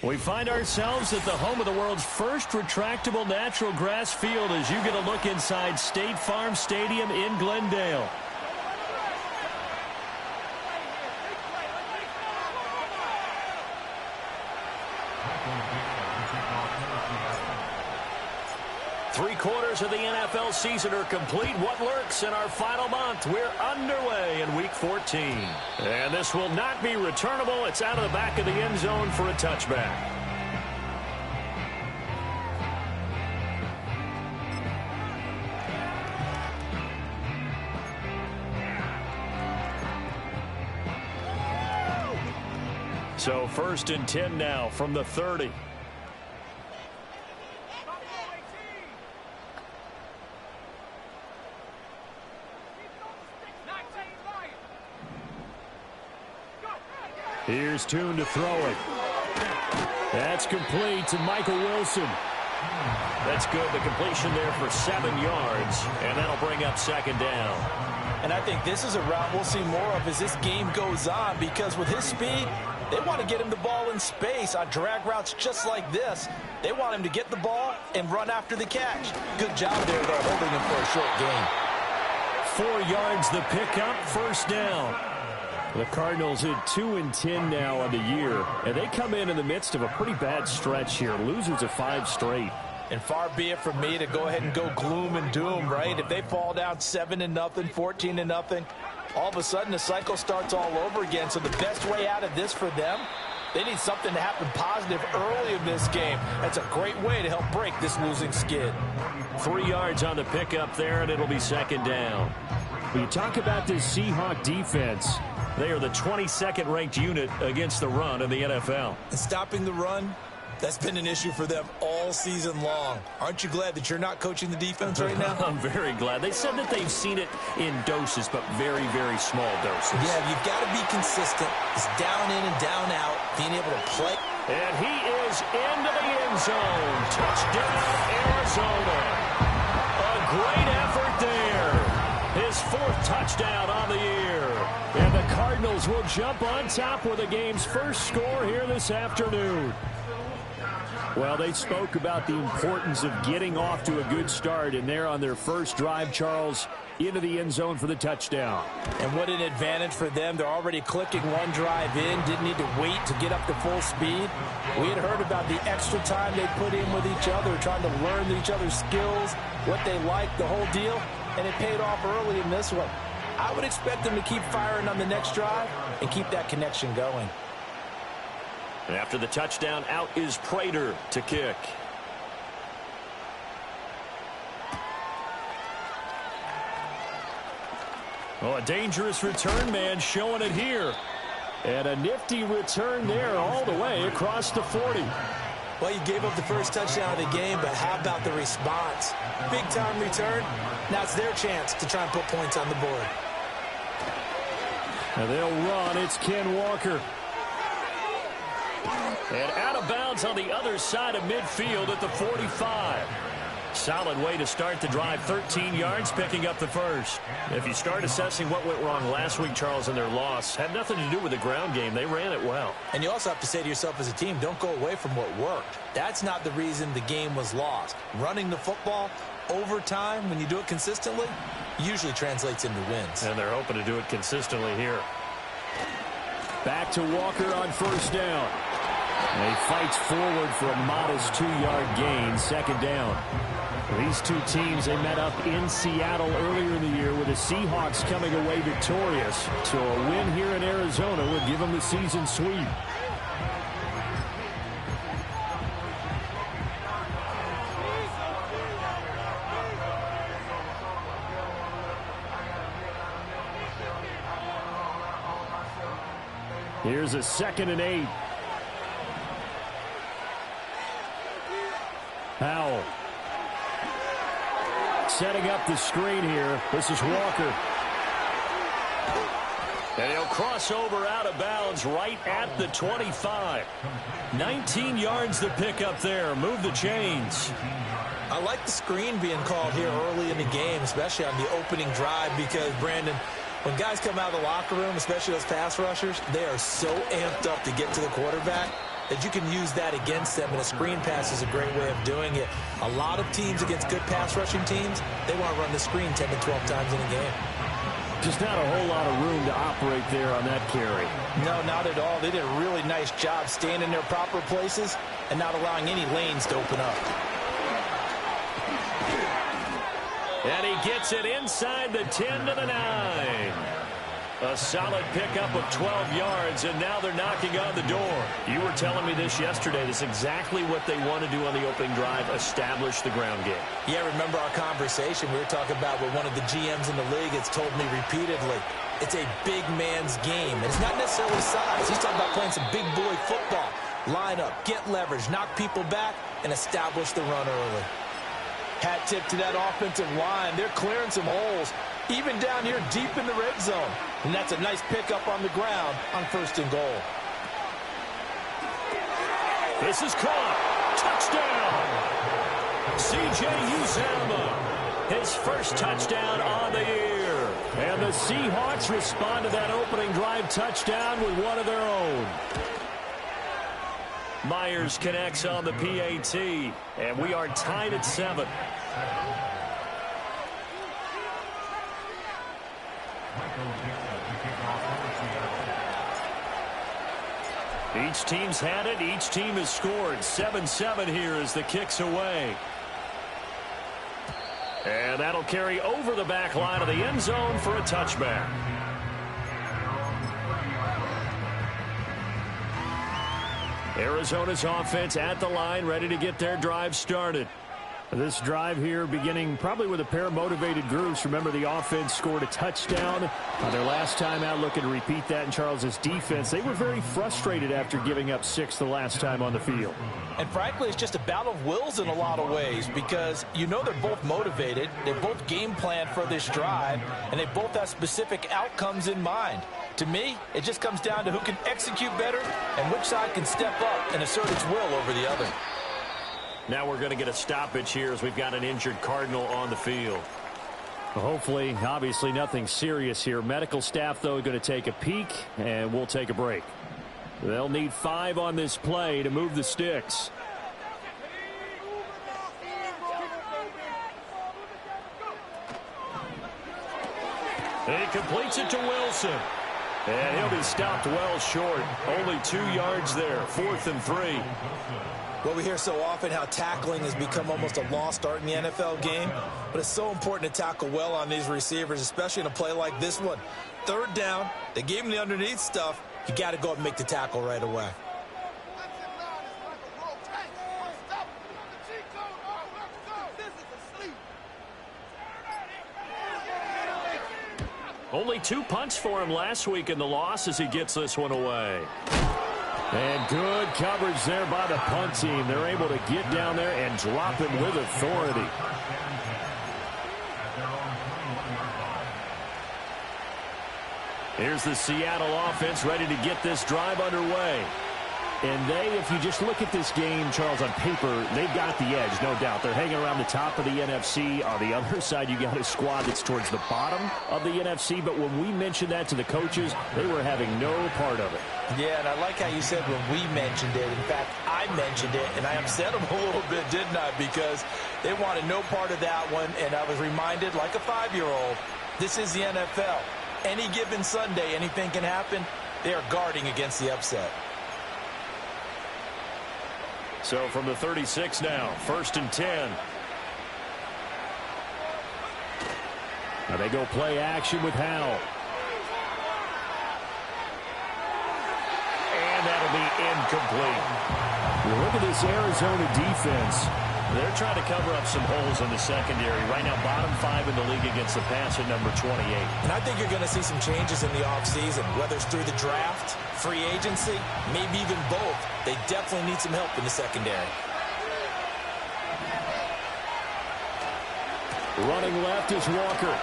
We find ourselves at the home of the world's first retractable natural grass field as you get a look inside State Farm Stadium in Glendale. Three-quarters of the NFL season are complete. What lurks in our final month? We're underway in Week 14. And this will not be returnable. It's out of the back of the end zone for a touchback. So 1st and 10 now from the 30. Here's Tune to throw it. That's complete to Michael Wilson. That's good. The completion there for 7 yards, and that'll bring up 2nd down. And I think this is a route we'll see more of as this game goes on, because with his speed, they want to get him the ball in space on drag routes just like this. They want him to get the ball and run after the catch. Good job there, though, holding him for a short gain. 4 yards the pickup, 1st down. The Cardinals at 2-10 now on the year, and they come in the midst of a pretty bad stretch here. Losers of 5 straight. And far be it from me to go ahead and go gloom and doom, right? If they fall down 7-0, 14-0, all of a sudden the cycle starts all over again. So the best way out of this for them, they need something to happen positive early in this game. That's a great way to help break this losing skid. 3 yards on the pickup there, and it'll be 2nd down. When you talk about this Seahawk defense, they are the 22nd ranked unit against the run in the NFL. And stopping the run, that's been an issue for them all season long. Aren't you glad that you're not coaching the defense right now? I'm very glad. They said that they've seen it in doses, but very, very small doses. Yeah, you've got to be consistent. It's down in and down out, being able to play. And he is into the end zone. Touchdown, Arizona. A great effort there. His 4th touchdown on the year. And the Cardinals will jump on top with the game's first score here this afternoon. Well, they spoke about the importance of getting off to a good start, and they're on their first drive, Charles, into the end zone for the touchdown. And what an advantage for them. They're already clicking one drive in, didn't need to wait to get up to full speed. We had heard about the extra time they put in with each other, trying to learn each other's skills, what they like, the whole deal, and it paid off early in this one. I would expect them to keep firing on the next drive and keep that connection going. And after the touchdown, out is Prater to kick. Oh, a dangerous return man showing it here. And a nifty return there all the way across the 40. Well, you gave up the first touchdown of the game, but how about the response? Big-time return. Now it's their chance to try and put points on the board. And they'll run. It's Ken Walker. And out of bounds on the other side of midfield at the 45. Solid way to start the drive. 13 yards, picking up the first. If you start assessing what went wrong last week, Charles, in their loss, had nothing to do with the ground game. They ran it well. And you also have to say to yourself as a team, don't go away from what worked. That's not the reason the game was lost. Running the football over time, when you do it consistently, usually translates into wins. And they're hoping to do it consistently here. Back to Walker on 1st down. And he fights forward for a modest 2-yard gain, 2nd down. These two teams, they met up in Seattle earlier in the year with the Seahawks coming away victorious. So a win here in Arizona would give them the season sweep. Here's a 2nd and 8. Powell. Setting up the screen here. This is Walker. And he'll cross over out of bounds right at the 25. 19 yards to pick up there. Move the chains. I like the screen being called here early in the game, especially on the opening drive, because, Brandon, when guys come out of the locker room, especially those pass rushers, they are so amped up to get to the quarterback. that you can use that against them, and a screen pass is a great way of doing it. A lot of teams against good pass rushing teams, they want to run the screen 10 to 12 times in a game. Just not a whole lot of room to operate there on that carry. No, not at all. They did a really nice job staying in their proper places and not allowing any lanes to open up. And he gets it inside the 10 to the 9. A solid pickup of 12 yards, and now they're knocking on the door. You were telling me this yesterday. This is exactly what they want to do on the opening drive, establish the ground game. Yeah, remember our conversation? We were talking about what one of the GMs in the league has told me repeatedly. It's a big man's game. And it's not necessarily size. He's talking about playing some big boy football. Line up, get leverage, knock people back, and establish the run early. Hat tip to that offensive line. They're clearing some holes, even down here deep in the red zone. And that's a nice pickup on the ground on 1st and goal. This is caught. Touchdown. C.J. Uzomah, his first touchdown on the year. And the Seahawks respond to that opening drive touchdown with one of their own. Myers connects on the PAT, and we are tied at 7. Each team's had it. Each team has scored. 7-7 here as the kick's away. And that'll carry over the back line of the end zone for a touchback. Arizona's offense at the line, ready to get their drive started. This drive here beginning probably with a pair of motivated groups. Remember, the offense scored a touchdown on their last time out, looking to repeat that in Charles's defense. They were very frustrated after giving up 6 the last time on the field. And frankly, it's just a battle of wills in a lot of ways, because you know they're both motivated, they both game plan for this drive, and they both have specific outcomes in mind. To me, it just comes down to who can execute better and which side can step up and assert its will over the other. Now we're going to get a stoppage here as we've got an injured Cardinal on the field. Hopefully, obviously nothing serious here. Medical staff, though, going to take a peek, and we'll take a break. They'll need 5 on this play to move the sticks. He completes it to Wilson. And he'll be stopped well short. Only 2 yards there. 4th and 3. Well, we hear so often how tackling has become almost a lost art in the NFL game, but it's so important to tackle well on these receivers, especially in a play like this one. 3rd down, they gave him the underneath stuff. You got to go up and make the tackle right away. Only 2 punts for him last week in the loss as he gets this one away. And good coverage there by the punt team. They're able to get down there and drop him with authority. Here's the Seattle offense ready to get this drive underway. And if you just look at this game, Charles, on paper, they've got the edge, no doubt. They're hanging around the top of the NFC. On the other side, you got a squad that's towards the bottom of the NFC. But when we mentioned that to the coaches, they were having no part of it. Yeah, and I like how you said when we mentioned it. In fact, I mentioned it, and I upset them a little bit, didn't I? Because they wanted no part of that one, and I was reminded, like a 5-year-old, this is the NFL. Any given Sunday, anything can happen. They are guarding against the upset. So from the 36 now, 1st and 10. Now they go play action with Howell. And that'll be incomplete. Well, look at this Arizona defense. They're trying to cover up some holes in the secondary. Right now, bottom 5 in the league against the pass at number 28. And I think you're going to see some changes in the offseason, whether it's through the draft, free agency, maybe even both. They definitely need some help in the secondary. Running left is Walker.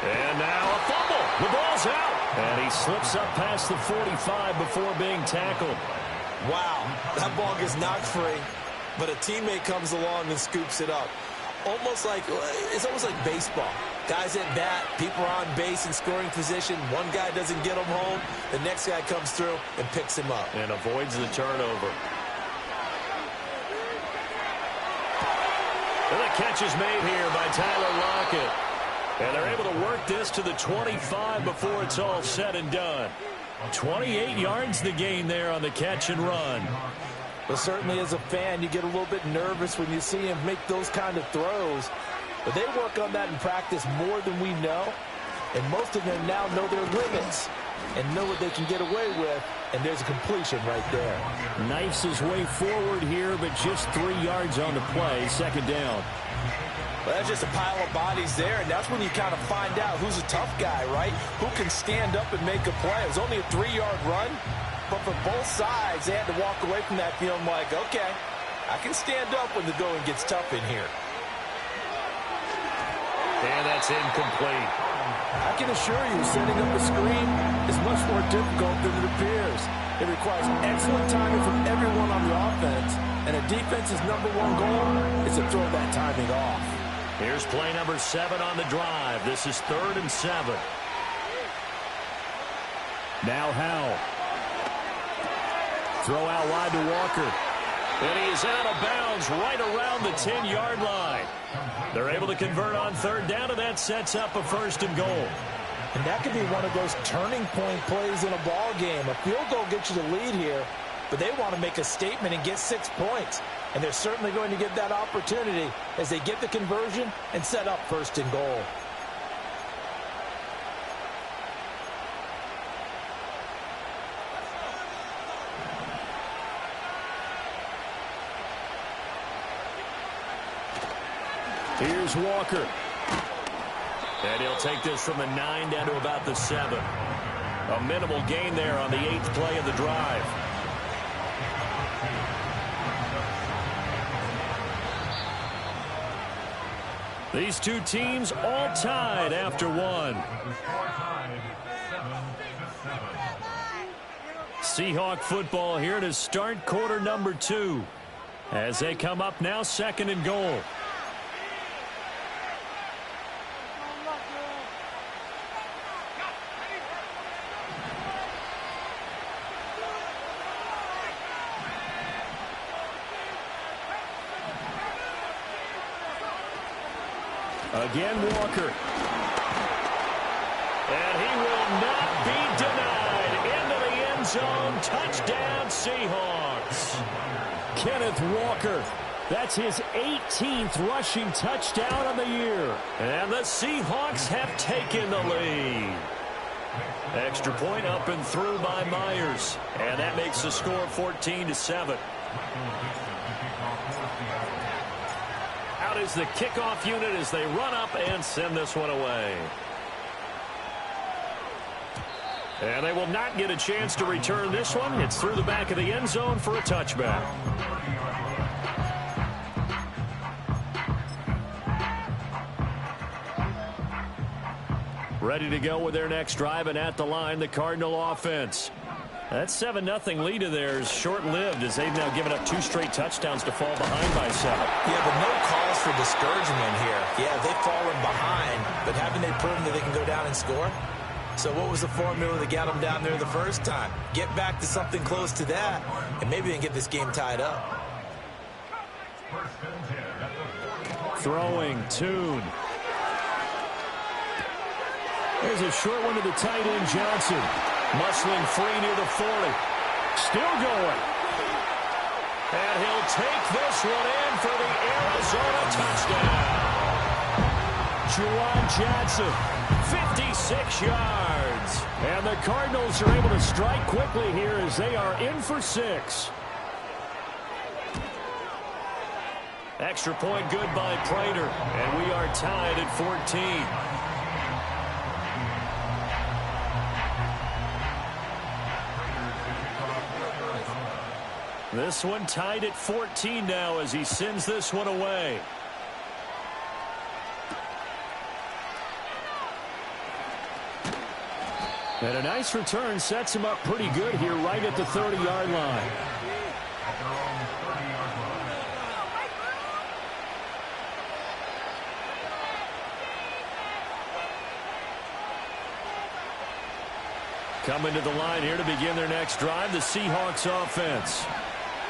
And now a fumble. The ball's out. And he slips up past the 45 before being tackled. Wow, that ball gets knocked free, but a teammate comes along and scoops it up. It's almost like baseball. Guys at bat, people are on base in scoring position. One guy doesn't get him home. The next guy comes through and picks him up. And avoids the turnover. And the catch is made here by Tyler Lockett. And they're able to work this to the 25 before it's all said and done. 28 yards the gain there on the catch and run. Well, certainly as a fan, you get a little bit nervous when you see him make those kind of throws. But they work on that in practice more than we know. And most of them now know their limits and know what they can get away with. And there's a completion right there. Knifes his way forward here, but just 3 yards on the play. Second down. Well, that's just a pile of bodies there, and that's when you kind of find out who's a tough guy, right? Who can stand up and make a play. It was only a 3-yard run, but for both sides, they had to walk away from that feeling like, okay, I can stand up when the going gets tough in here. And that's incomplete. I can assure you, setting up a screen is much more difficult than it appears. It requires excellent timing from everyone on the offense, and a defense's #1 goal is to throw that timing off. Here's play number 7 on the drive. This is 3rd and 7. Now Howell. Throw out wide to Walker. And he is out of bounds right around the 10-yard line. They're able to convert on 3rd down, and that sets up a 1st and goal. And that could be one of those turning point plays in a ball game. A field goal gets you the lead here, but they want to make a statement and get 6 points. And they're certainly going to get that opportunity as they get the conversion and set up 1st and goal. Here's Walker. And he'll take this from the 9 down to about the 7. A minimal gain there on the 8th play of the drive. These two teams all tied after 1. Seahawk football here to start quarter number 2. As they come up now, 2nd and goal. Again, Walker. And he will not be denied. Into the end zone. Touchdown, Seahawks. Kenneth Walker. That's his 18th rushing touchdown of the year. And the Seahawks have taken the lead. Extra point up and through by Myers. And that makes the score 14-7. Out is the kickoff unit as they run up and send this one away. And they will not get a chance to return this one. It's through the back of the end zone for a touchback. Ready to go with their next drive, and at the line, the Cardinal offense. That 7-0 lead of theirs short-lived as they've now given up 2 straight touchdowns to fall behind by 7. Yeah, but no cause for discouragement here. Yeah, they've fallen behind, but haven't they proven that they can go down and score? So what was the formula that got them down there the first time? Get back to something close to that, and maybe they can get this game tied up. Throwing, Tune. There's a short one to the tight end, Johnson. Muscling free near the 40. Still going. And he'll take this one in for the Arizona touchdown. Juwan Johnson, 56 yards. And the Cardinals are able to strike quickly here as they are in for 6. Extra point good by Prater. And we are tied at 14. This one tied at 14 now as he sends this one away. And a nice return sets him up pretty good here right at the 30-yard line. Coming to the line here to begin their next drive, the Seahawks offense.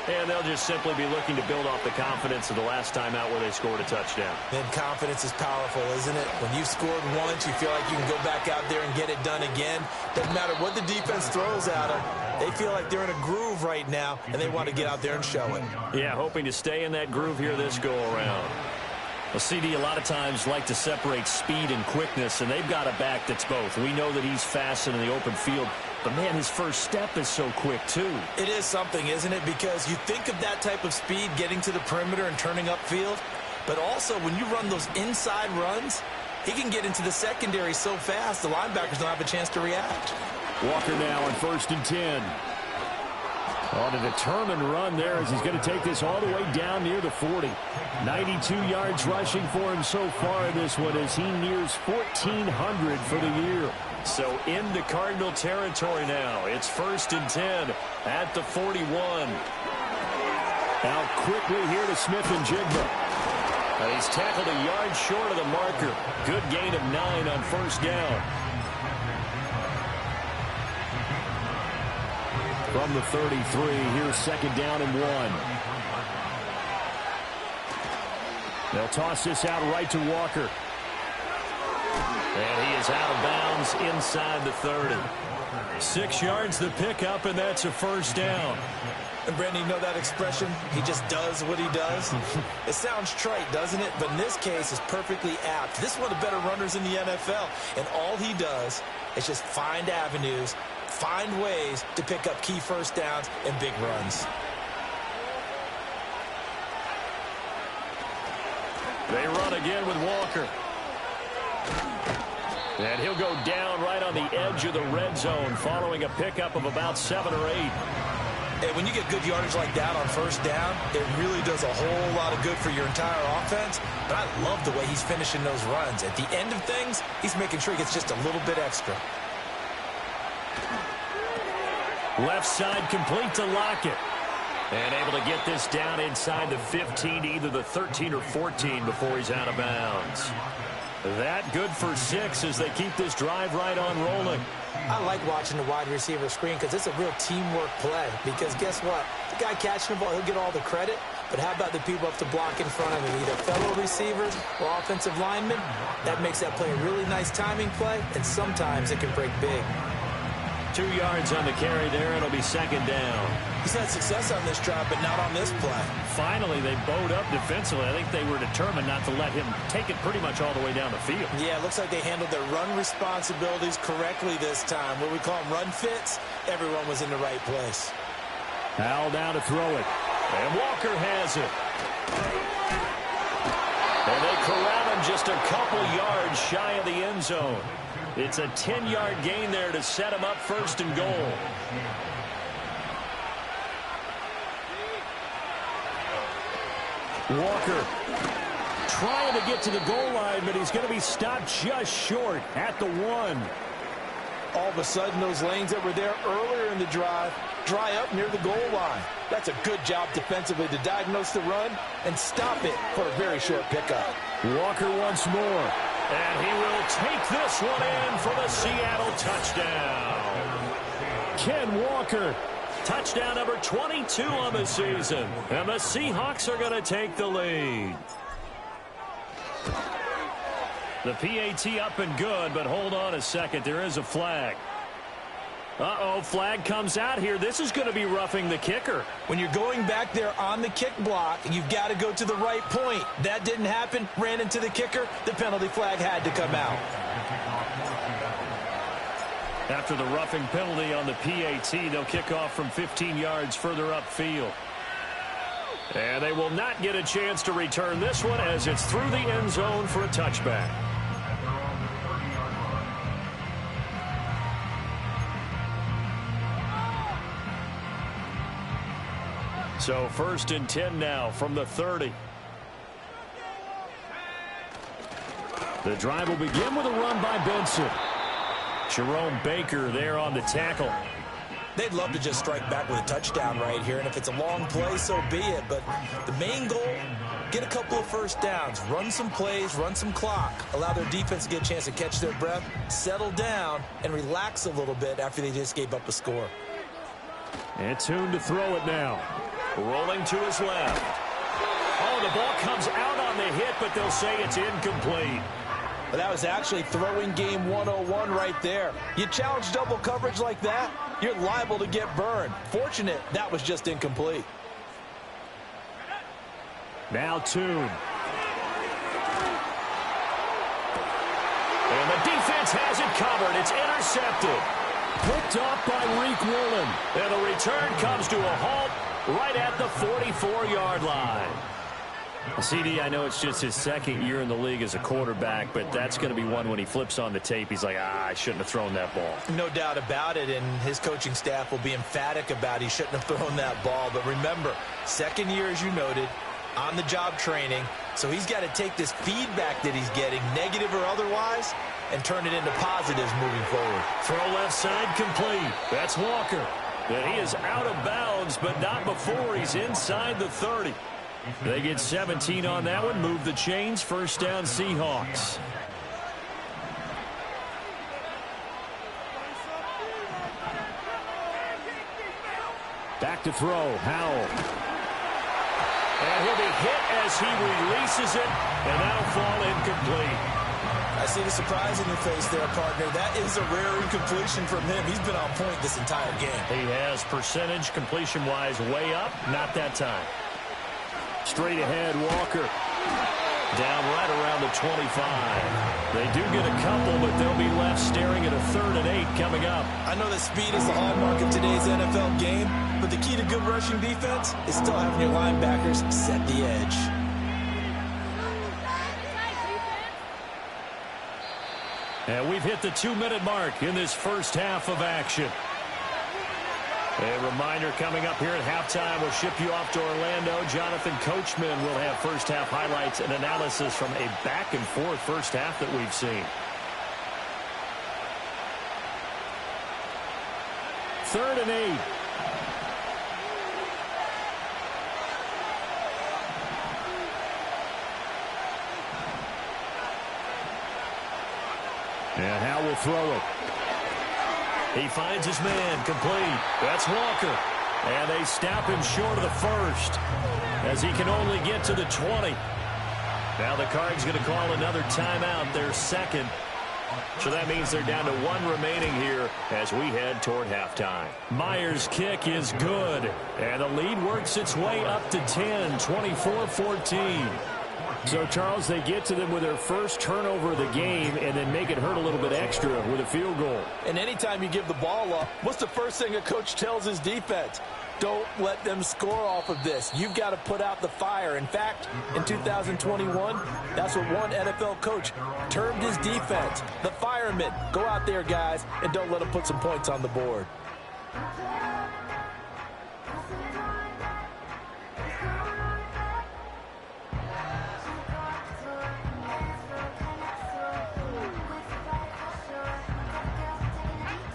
And they'll just simply be looking to build off the confidence of the last time out where they scored a touchdown. And confidence is powerful, isn't it? When you've scored once, you feel like you can go back out there and get it done again. Doesn't matter what the defense throws at them. They feel like they're in a groove right now, and they want to get out there and show it. Yeah, hoping to stay in that groove here this go-around. Well, CD a lot of times like to separate speed and quickness, and they've got a back that's both. We know that he's fast in the open field, but, man, his first step is so quick, too. It is something, isn't it? Because you think of that type of speed getting to the perimeter and turning upfield, but also when you run those inside runs, he can get into the secondary so fast the linebackers don't have a chance to react. Walker now on 1st and 10. On a determined run there as he's going to take this all the way down near the 40. 92 yards rushing for him so far in this one as he nears 1,400 for the year. So into Cardinal territory now. It's 1st and 10 at the 41. Out quickly here to Smith-Njigba. He's tackled a yard short of the marker. Good gain of 9 on 1st down. From the 33, here's 2nd down and 1. They'll toss this out right to Walker. And he is out of bounds inside the 30. 6 yards the pickup, and that's a 1st down. And, Brandon, you know that expression? He just does what he does? It sounds trite, doesn't it? But in this case, it's perfectly apt. This is one of the better runners in the NFL. And all he does is just find avenues, find ways to pick up key 1st downs and big runs. They run again with Walker. And he'll go down right on the edge of the red zone following a pickup of about 7 or 8. And when you get good yardage like that on 1st down, it really does a whole lot of good for your entire offense. But I love the way he's finishing those runs. At the end of things, he's making sure he gets just a little bit extra. Left side complete to Lockett. And able to get this down inside the 15 to either the 13 or 14 before he's out of bounds. That good for 6 as they keep this drive right on rolling. I like watching the wide receiver screen because it's a real teamwork play. Because guess what? The guy catching the ball, he'll get all the credit. But how about the people up to block in front of him? Either fellow receivers or offensive linemen. That makes that play a really nice timing play, and sometimes it can break big. 2 yards on the carry there. It'll be 2nd down. He's had success on this drive, but not on this play. Finally, they bowed up defensively. I think they were determined not to let him take it pretty much all the way down the field. Yeah, it looks like they handled their run responsibilities correctly this time. What we call them run fits, everyone was in the right place. Howell down to throw it. And Walker has it. And they corral him just a couple yards shy of the end zone. It's a 10-yard gain there to set him up 1st and goal. Walker trying to get to the goal line, but he's going to be stopped just short at the 1. All of a sudden, those lanes that were there earlier in the drive dry up near the goal line. That's a good job defensively to diagnose the run and stop it for a very short pickup. Walker once more. And he will take this one in for the Seattle touchdown. Ken Walker, touchdown number 22 on the season. And the Seahawks are going to take the lead. The PAT up and good, but hold on a second. There is a flag. Uh-oh, flag comes out here. This is going to be roughing the kicker. When you're going back there on the kick block, you've got to go to the right point. That didn't happen. Ran into the kicker. The penalty flag had to come out. After the roughing penalty on the PAT, they'll kick off from 15 yards further upfield. And they will not get a chance to return this one as it's through the end zone for a touchback. So 1st and 10 now from the 30. The drive will begin with a run by Benson. Jerome Baker there on the tackle. They'd love to just strike back with a touchdown right here, and if it's a long play, so be it. But the main goal, get a couple of first downs, run some plays, run some clock, allow their defense to get a chance to catch their breath, settle down, and relax a little bit after they just gave up a score. And Tune to throw it now. Rolling to his left. Oh, the ball comes out on the hit, but they'll say it's incomplete. But that was actually throwing game 101 right there. You challenge double coverage like that, you're liable to get burned. Fortunate that was just incomplete. Now Tune. And the defense has it covered. It's intercepted. Picked off by Reek Woolen. And the return comes to a halt right at the 44-yard line. CD, I know it's just his second year in the league as a quarterback, but that's going to be one when he flips on the tape. He's like, I shouldn't have thrown that ball. No doubt about it, and his coaching staff will be emphatic about he shouldn't have thrown that ball. But remember, second year, as you noted, on-the-job training, so he's got to take this feedback that he's getting, negative or otherwise, and turn it into positives moving forward. Throw left side complete. That's Walker. And he is out of bounds, but not before he's inside the 30. They get 17 on that one. Move the chains. First down, Seahawks. Back to throw. Howell. And he'll be hit as he releases it, and that'll fall incomplete. I see the surprise in your face there, partner. That is a rare incompletion from him. He's been on point this entire game. He has percentage completion-wise way up. Not that time. Straight ahead, Walker. Down right around the 25. They do get a couple, but they'll be left staring at a 3rd and 8 coming up. I know that speed is the hallmark of today's NFL game, but the key to good rushing defense is still having your linebackers set the edge. And we've hit the 2-minute mark in this first half of action. A reminder coming up here at halftime, we'll ship you off to Orlando. Jonathan Coachman will have first half highlights and analysis from a back-and-forth first half that we've seen. 3rd and 8. And Howell will throw it. He finds his man, complete. That's Walker. And they stop him short of the first as he can only get to the 20. Now the Cards going to call another timeout, their second. So that means they're down to 1 remaining here as we head toward halftime. Myers' kick is good. And the lead works its way up to 10, 24-14. So, Charles, they get to them with their first turnover of the game and then make it hurt a little bit extra with a field goal. And anytime you give the ball up, what's the first thing a coach tells his defense? Don't let them score off of this. You've got to put out the fire. In fact, in 2021, that's what one NFL coach termed his defense, the firemen. Go out there, guys, and don't let them put some points on the board.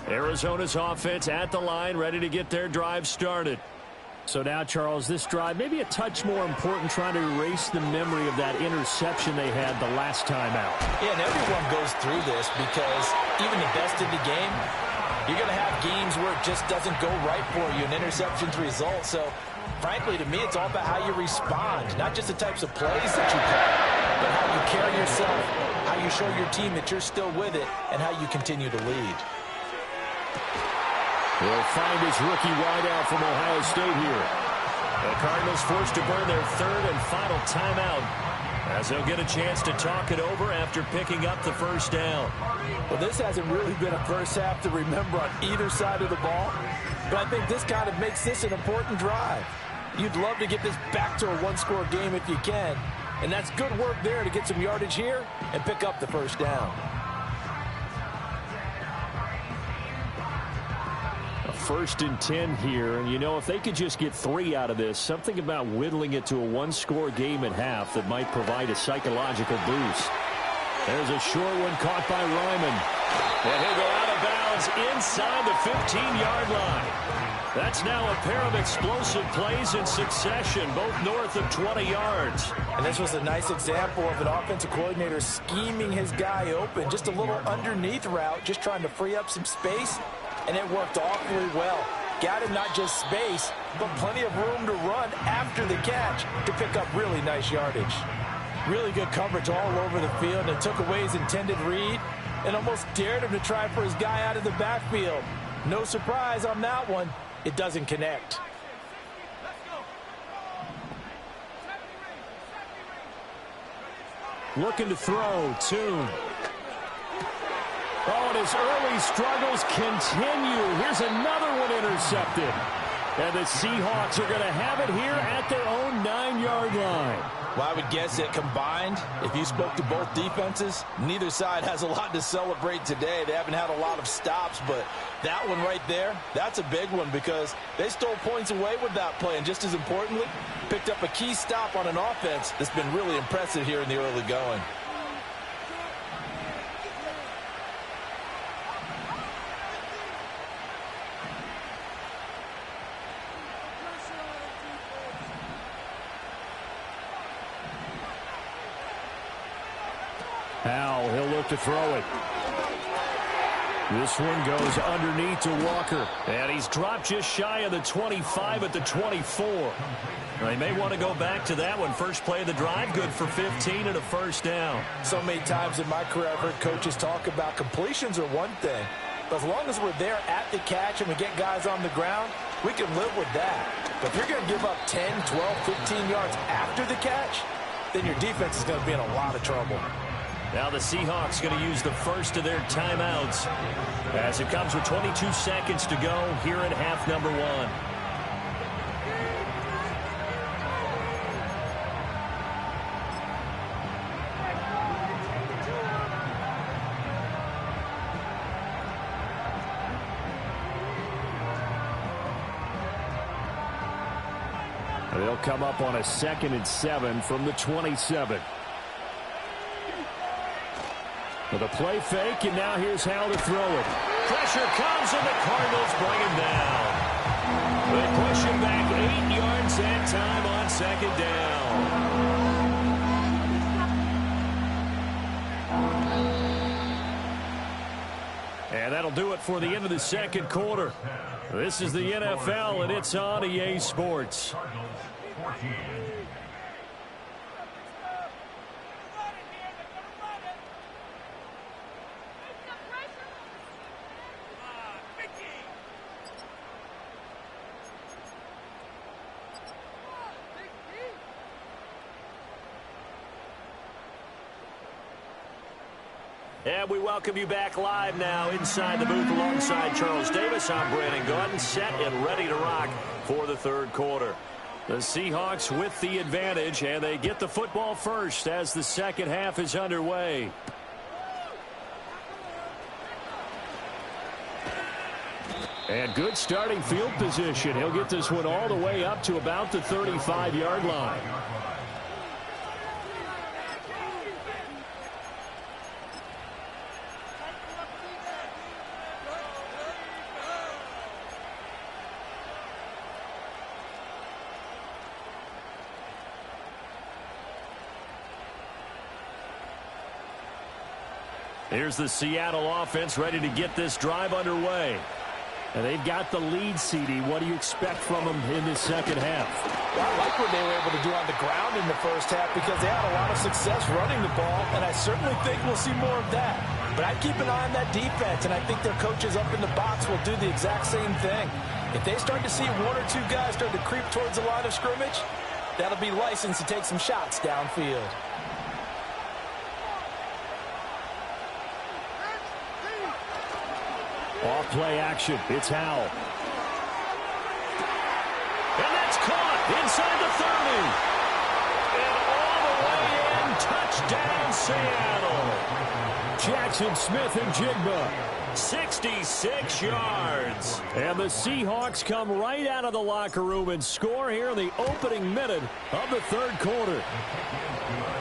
Arizona's offense at the line, ready to get their drive started. So now, Charles, this drive maybe a touch more important, trying to erase the memory of that interception they had the last time out. Yeah, and everyone goes through this because even the best in the game, you're going to have games where it just doesn't go right for you, an interception's result. So, frankly, to me, it's all about how you respond, not just the types of plays that you call, but how you carry yourself, how you show your team that you're still with it, and how you continue to lead. He'll find his rookie wideout from Ohio State here. The Cardinals forced to burn their 3rd and final timeout as they'll get a chance to talk it over after picking up the first down. Well, this hasn't really been a first half to remember on either side of the ball, but I think this kind of makes this an important drive. You'd love to get this back to a one-score game if you can, and that's good work there to get some yardage here and pick up the first down. First and 10 here, and you know, if they could just get 3 out of this, something about whittling it to a one-score game at half that might provide a psychological boost. There's a short one caught by Ryman. And he'll go out of bounds ball's inside the 15-yard line. That's now a pair of explosive plays in succession, both north of 20 yards. And this was a nice example of an offensive coordinator scheming his guy open. Just a little underneath route, just trying to free up some space, and it worked awfully well. Got him not just space, but plenty of room to run after the catch to pick up really nice yardage. Really good coverage all over the field, and it took away his intended read and almost dared him to try for his guy out of the backfield. No surprise on that one. It doesn't connect. Looking to throw, Tune. Oh, and his early struggles continue. Here's another one intercepted. And the Seahawks are going to have it here at their own 9-yard line. Well, I would guess that combined, if you spoke to both defenses, neither side has a lot to celebrate today. They haven't had a lot of stops, but that one right there, that's a big one because they stole points away with that play. And just as importantly, picked up a key stop on an offense that's been really impressive here in the early going. Howell, he'll look to throw it. This one goes underneath to Walker. And he's dropped just shy of the 25 at the 24. They may want to go back to that one. First play of the drive, good for 15 and a first down. So many times in my career I've heard coaches talk about completions are one thing. But as long as we're there at the catch and we get guys on the ground, we can live with that. But if you're going to give up 10, 12, 15 yards after the catch, then your defense is going to be in a lot of trouble. Now the Seahawks going to use the first of their timeouts as it comes with 22 seconds to go here in half number one. They'll come up on a 2nd and 7 from the 27. With a play fake, and now here's Howell to throw it. Pressure comes, and the Cardinals bring him down. They push him back 8 yards that time on 2nd down. And that'll do it for the end of the second quarter. This is the NFL, and it's on EA Sports. And we welcome you back live now inside the booth alongside Charles Davis. I'm Brandon Gaudin, set and ready to rock for the third quarter. The Seahawks with the advantage, and they get the football first as the second half is underway. And good starting field position. He'll get this one all the way up to about the 35-yard line. Here's the Seattle offense ready to get this drive underway. And they've got the lead, CD. What do you expect from them in the second half? Well, I like what they were able to do on the ground in the first half because they had a lot of success running the ball, and I certainly think we'll see more of that. But I'd keep an eye on that defense, and I think their coaches up in the box will do the exact same thing. If they start to see one or two guys start to creep towards the line of scrimmage, that'll be licensed to take some shots downfield. Off play action. It's Howell. And that's caught inside the 30. And all the way in. Touchdown, Seattle. Jackson Smith-Njigba. 66 yards. And the Seahawks come right out of the locker room and score here in the opening minute of the third quarter.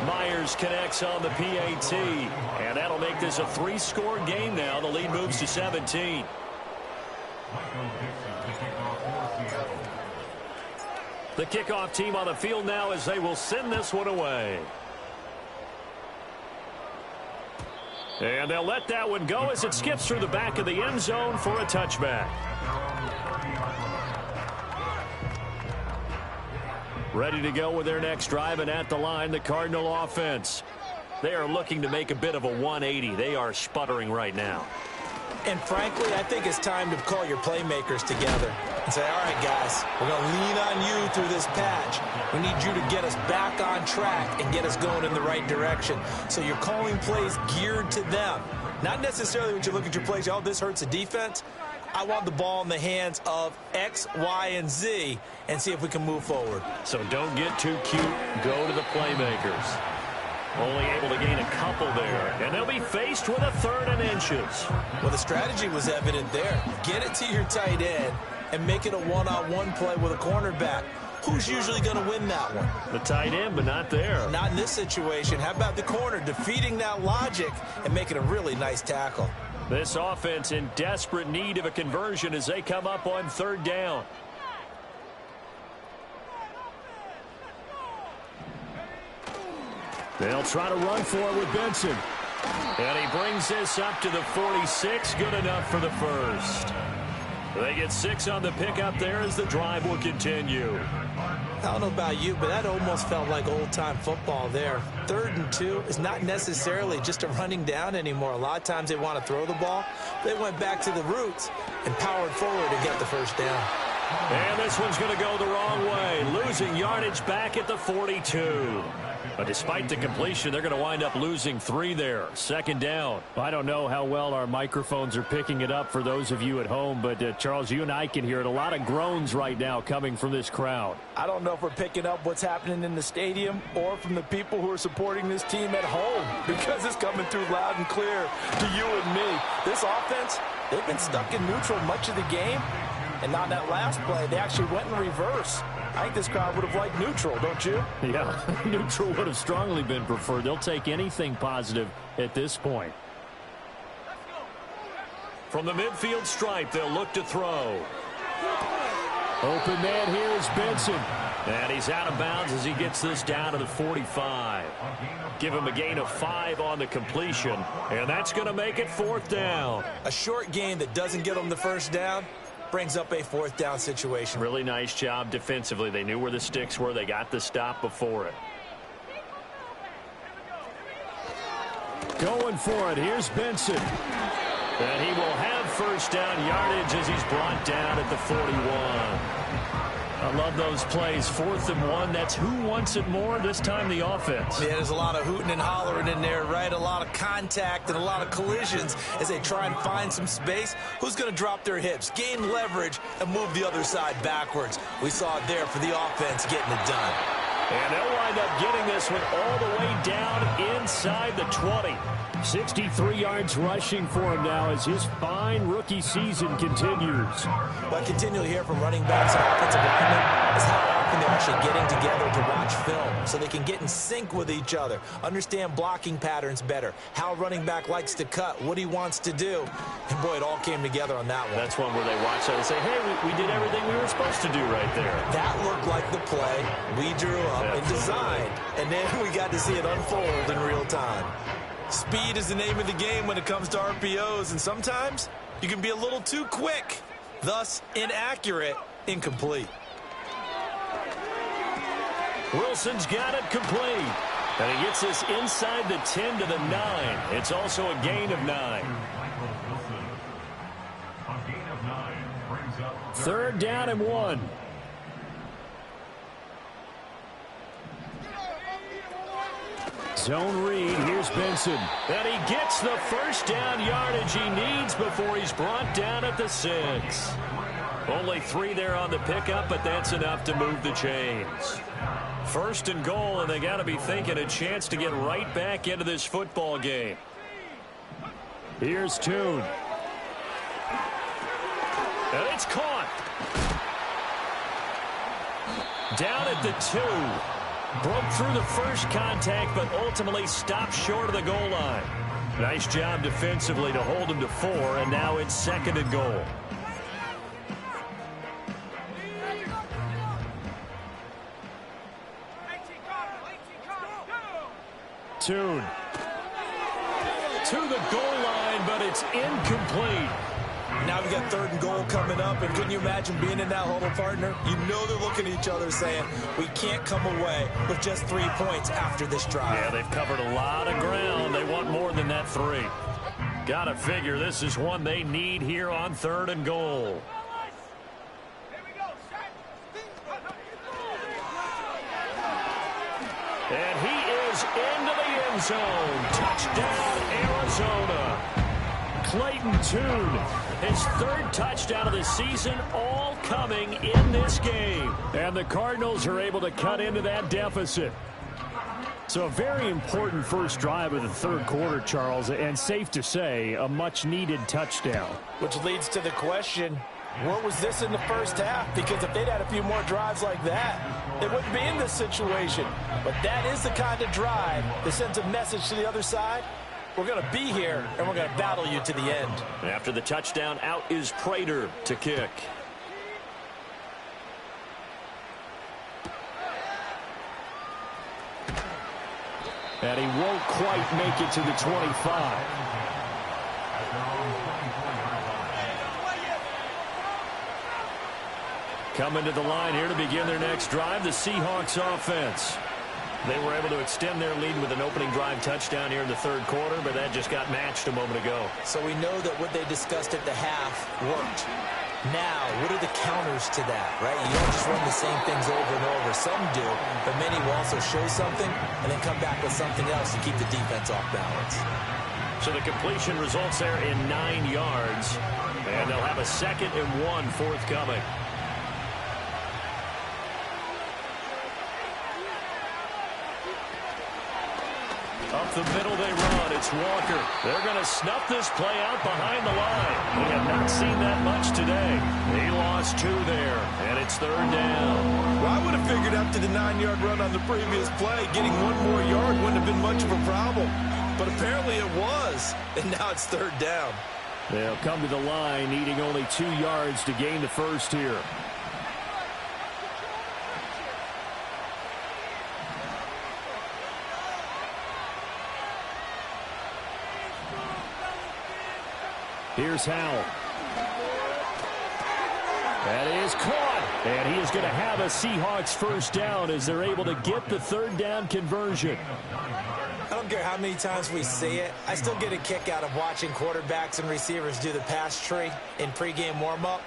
Myers connects on the PAT, and that'll make this a 3-score game now. The lead moves to 17. The kickoff team on the field now as they will send this one away. And they'll let that one go as it skips through the back of the end zone for a touchback. Ready to go with their next drive, and at the line, the Cardinal offense. They are looking to make a bit of a 180. They are sputtering right now. And frankly, I think it's time to call your playmakers together and say, all right, guys, we're going to lean on you through this patch. We need you to get us back on track and get us going in the right direction. So you're calling plays geared to them. Not necessarily when you look at your plays, oh, this hurts the defense. I want the ball in the hands of X, Y, and Z and see if we can move forward. So don't get too cute. Go to the playmakers. Only able to gain a couple there. And they'll be faced with a 3rd and inches. Well, the strategy was evident there. Get it to your tight end and make it a one-on-one play with a cornerback. Who's usually going to win that one? The tight end, but not there. Not in this situation. How about the corner defeating that logic and making a really nice tackle? This offense in desperate need of a conversion as they come up on 3rd down. They'll try to run for it with Benson. And he brings this up to the 46. Good enough for the first. They get 6 on the pickup there as the drive will continue. I don't know about you, but that almost felt like old-time football there. 3rd and 2 is not necessarily just a running down anymore. A lot of times they want to throw the ball. They went back to the roots and powered forward to get the first down. And this one's going to go the wrong way. Losing yardage back at the 42. But despite the completion, they're going to wind up losing 3 there. 2nd down. I don't know how well our microphones are picking it up for those of you at home, but Charles, you and I can hear it. A lot of groans right now coming from this crowd. I don't know if we're picking up what's happening in the stadium or from the people who are supporting this team at home, because it's coming through loud and clear to you and me. This offense, they've been stuck in neutral much of the game, and on that last play, they actually went in reverse. I think this crowd would have liked neutral, don't you? Yeah, neutral would have strongly been preferred. They'll take anything positive at this point. From the midfield stripe, they'll look to throw. Open man here is Benson. And he's out of bounds as he gets this down to the 45. Give him a gain of 5 on the completion. And that's going to make it 4th down. A short gain that doesn't get them the first down brings up a 4th down situation. Really nice job defensively. They knew where the sticks were. They got the stop before it. Going for it. Here's Benson. And he will have first down yardage as he's brought down at the 41. I love those plays. 4th and 1. That's who wants it more, this time the offense. Yeah, there's a lot of hooting and hollering in there, right? A lot of contact and a lot of collisions as they try and find some space. Who's going to drop their hips, gain leverage, and move the other side backwards? We saw it there for the offense getting it done. And they'll wind up getting this one all the way down inside the 20. 63 yards rushing for him now as his fine rookie season continues. What I continually hear from running backs and offensive linemen is how often they're actually getting together to watch film so they can get in sync with each other, understand blocking patterns better, how a running back likes to cut, what he wants to do. And, boy, it all came together on that one. That's one where they watch that and say, hey, we did everything we were supposed to do right there. That looked like the play we drew up and designed, and then we got to see it unfold in real time. Speed is the name of the game when it comes to RPOs, and sometimes you can be a little too quick, thus inaccurate, incomplete. Wilson's got it complete. And he gets this inside the 10 to the 9. It's also a gain of 9. 3rd down and 1. Zone read. Here's Benson. And he gets the first down yardage he needs before he's brought down at the 6. Only 3 there on the pickup, but that's enough to move the chains. 1st and goal, and they got to be thinking a chance to get right back into this football game. Here's Tune. And it's caught. Down at the 2. Broke through the first contact, but ultimately stopped short of the goal line. Nice job defensively to hold him to 4, and now it's 2nd and goal. Tune. To the goal line, but it's incomplete. Now we got 3rd and goal coming up, and can you imagine being in that huddle, partner? You know they're looking at each other saying, we can't come away with just 3 points after this drive. Yeah, they've covered a lot of ground. They want more than that 3. Gotta figure this is one they need here on 3rd and goal. And he is into the end zone. Touchdown, Arizona. Clayton Tune, his 3rd touchdown of the season, all coming in this game. And the Cardinals are able to cut into that deficit. So a very important first drive of the 3rd quarter, Charles, and safe to say, a much-needed touchdown. Which leads to the question, where was this in the first half? Because if they'd had a few more drives like that, they wouldn't be in this situation. But that is the kind of drive that sends a message to the other side. We're going to be here, and we're going to battle you to the end. After the touchdown, out is Prater to kick. And he won't quite make it to the 25. Coming to the line here to begin their next drive, the Seahawks offense. They were able to extend their lead with an opening drive touchdown here in the 3rd quarter, but that just got matched a moment ago. So we know that what they discussed at the half worked. Now, what are the counters to that, right? You don't just run the same things over and over. Some do, but many will also show something and then come back with something else to keep the defense off balance. So the completion results there in 9 yards, and they'll have a 2nd and 1 forthcoming. Up the middle they run. It's Walker. They're going to snuff this play out behind the line. We have not seen that much today. He lost 2 there, and it's 3rd down. Well, I would have figured after the 9-yard run on the previous play, getting 1 more yard wouldn't have been much of a problem. But apparently it was, and now it's 3rd down. They'll come to the line, needing only 2 yards to gain the first here. Here's Howell. That is caught. And he is going to have a Seahawks first down as they're able to get the 3rd down conversion. I don't care how many times we see it. I still get a kick out of watching quarterbacks and receivers do the pass tree in pregame warm-up.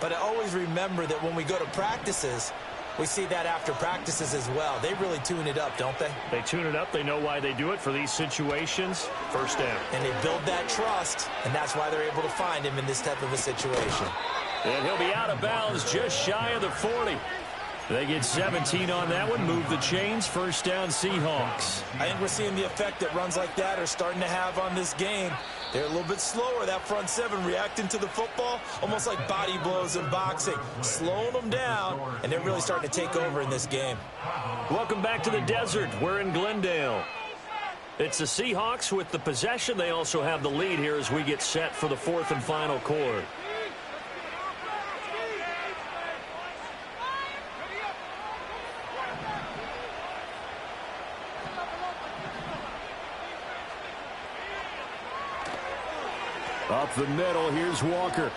But I always remember that when we go to practices, we see that after practices as well. They really tune it up, don't they? They tune it up. They know why they do it for these situations. First down. And they build that trust, and that's why they're able to find him in this type of a situation. And he'll be out of bounds just shy of the 40. They get 17 on that one. Move the chains. First down, Seahawks. I think we're seeing the effect that runs like that are starting to have on this game. They're a little bit slower, that front 7, reacting to the football, almost like body blows in boxing, slowing them down, and they're really starting to take over in this game. Welcome back to the desert. We're in Glendale. It's the Seahawks with the possession. They also have the lead here as we get set for the 4th and final quarter. Up the middle, here's Walker.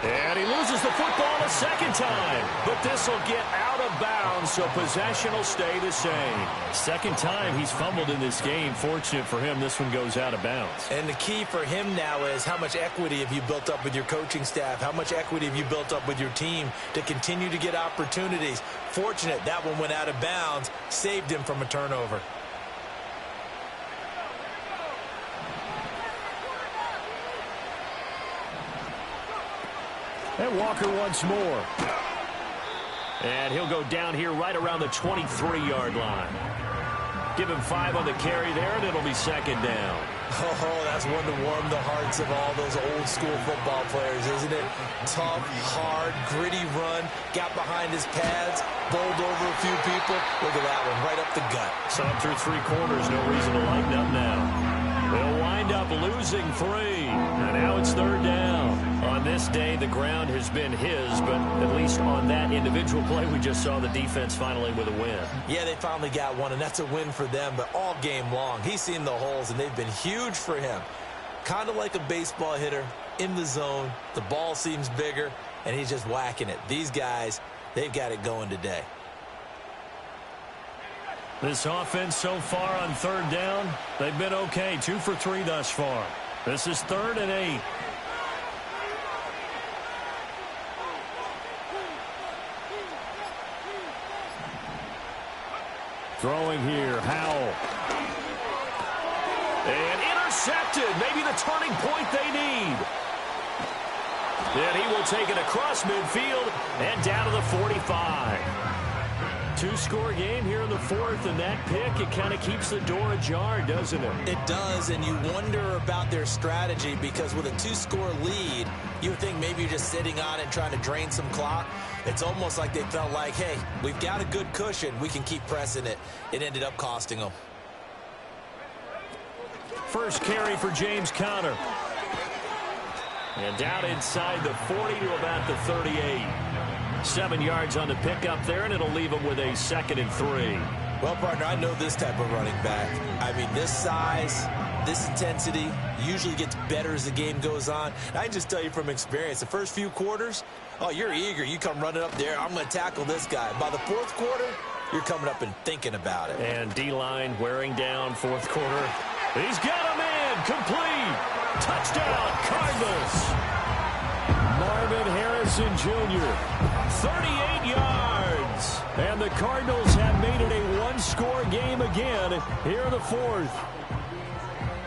And he loses the football a second time. But this will get out of bounds, so possession will stay the same. Second time he's fumbled in this game. Fortunate for him, this one goes out of bounds. And the key for him now is how much equity have you built up with your coaching staff? How much equity have you built up with your team to continue to get opportunities? Fortunate that one went out of bounds, saved him from a turnover. And Walker once more. And he'll go down here right around the 23-yard line. Give him 5 on the carry there, and it'll be 2nd down. Oh, that's one to warm the hearts of all those old school football players, isn't it? Tough, hard, gritty run, got behind his pads, bowled over a few people. Look at that one, right up the gut. So up through 3 quarters, no reason to lighten up now. They'll wind up losing 3, and now it's 3rd down. On this day, the ground has been his, but at least on that individual play, we just saw the defense finally with a win. Yeah, they finally got one, and that's a win for them, but all game long, he's seen the holes, and they've been huge for him. Kind of like a baseball hitter in the zone. The ball seems bigger, and he's just whacking it. These guys, they've got it going today. This offense so far on 3rd down, they've been okay. 2 for 3 thus far. This is 3rd and 8. Throwing here, Howell. And intercepted. Maybe the turning point they need. Then he will take it across midfield and down to the 45. 2-score game here in the 4th, and that pick, it kind of keeps the door ajar, doesn't it? It does, and you wonder about their strategy because with a 2-score lead, you would think maybe you're just sitting on it and trying to drain some clock. It's almost like they felt like, hey, we've got a good cushion. We can keep pressing it. It ended up costing them. First carry for James Conner. And down inside the 40 to about the 38. 7 yards on the pickup there, and it'll leave him with a 2nd and 3. Well, partner, I know this type of running back. I mean, this size, this intensity usually gets better as the game goes on. I can just tell you from experience, the first few quarters, oh, you're eager. You come running up there, I'm going to tackle this guy. By the 4th quarter, you're coming up and thinking about it. And D-line wearing down 4th quarter. He's got a man complete. Touchdown, Cardinals. Marvin Harrison Jr., 38 yards. And the Cardinals have made it a 1-score game again here in the 4th.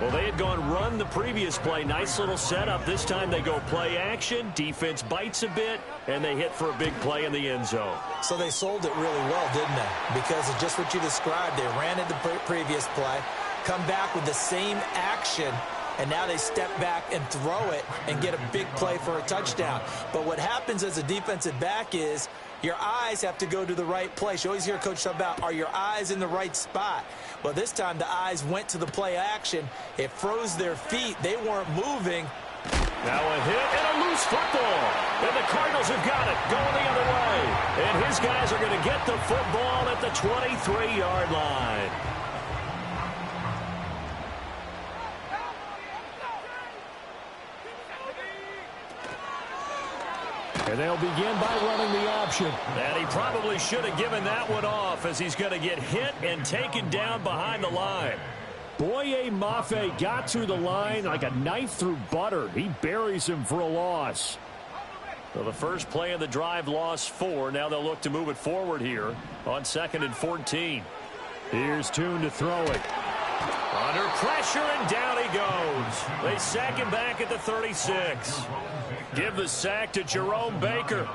Well, they had gone run the previous play. Nice little setup. This time they go play action. Defense bites a bit, and they hit for a big play in the end zone. So they sold it really well, didn't they? Because of just what you described. They ran it the previous play, come back with the same action, and now they step back and throw it and get a big play for a touchdown. But what happens as a defensive back is your eyes have to go to the right place. You always hear Coach talk about, are your eyes in the right spot? Well, this time the eyes went to the play action. It froze their feet. They weren't moving. Now a hit and a loose football. And the Cardinals have got it going the other way. And his guys are going to get the football at the 23-yard line. And they'll begin by running the option. And he probably should have given that one off as he's going to get hit and taken down behind the line. Boye Mafe got through the line like a knife through butter. He buries him for a loss. So the first play of the drive lost 4. Now they'll look to move it forward here on 2nd and 14. Here's Tune to throw it. Under pressure, and down he goes. They sack him back at the 36. Give the sack to Jerome Baker.